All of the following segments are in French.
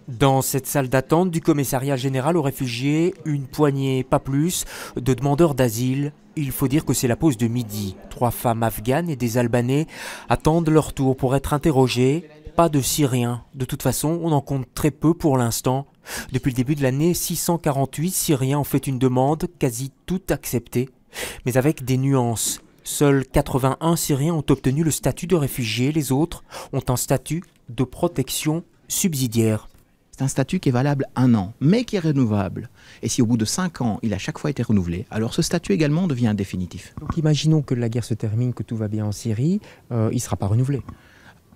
Dans cette salle d'attente du commissariat général aux réfugiés, une poignée, pas plus, de demandeurs d'asile. Il faut dire que c'est la pause de midi. 3 femmes afghanes et des Albanais attendent leur tour pour être interrogées. Pas de Syriens. De toute façon, on en compte très peu pour l'instant. Depuis le début de l'année, 648 Syriens ont fait une demande, quasi toutes acceptées, mais avec des nuances. Seuls 81 Syriens ont obtenu le statut de réfugié, les autres ont un statut de protection subsidiaire. C'est un statut qui est valable 1 an, mais qui est renouvelable. Et si au bout de 5 ans, il a chaque fois été renouvelé, alors ce statut également devient définitif. Donc imaginons que la guerre se termine, que tout va bien en Syrie, il ne sera pas renouvelé.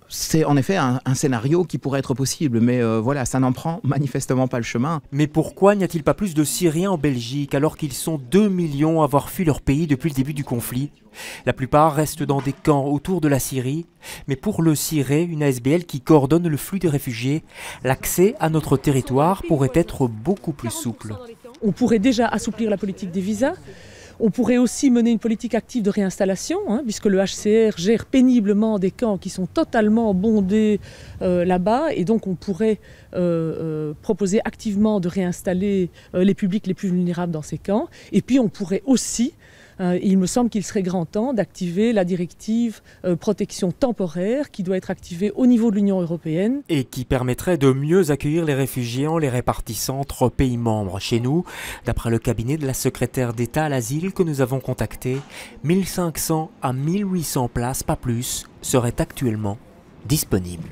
C'est en effet un scénario qui pourrait être possible, mais voilà, ça n'en prend manifestement pas le chemin. Mais pourquoi n'y a-t-il pas plus de Syriens en Belgique alors qu'ils sont 2 millions à avoir fui leur pays depuis le début du conflit? La plupart restent dans des camps autour de la Syrie, mais pour le CIRE, une ASBL qui coordonne le flux des réfugiés, l'accès à notre territoire pourrait être beaucoup plus souple. On pourrait déjà assouplir la politique des visas. On pourrait aussi mener une politique active de réinstallation, puisque le HCR gère péniblement des camps qui sont totalement bondés là-bas. Et donc on pourrait proposer activement de réinstaller les publics les plus vulnérables dans ces camps. Et puis on pourrait aussi, il me semble qu'il serait grand temps d'activer la directive protection temporaire qui doit être activée au niveau de l'Union européenne. Et qui permettrait de mieux accueillir les réfugiés en les répartissant entre pays membres. Chez nous, d'après le cabinet de la secrétaire d'État à l'asile que nous avons contacté, 1500 à 1800 places, pas plus, seraient actuellement disponibles.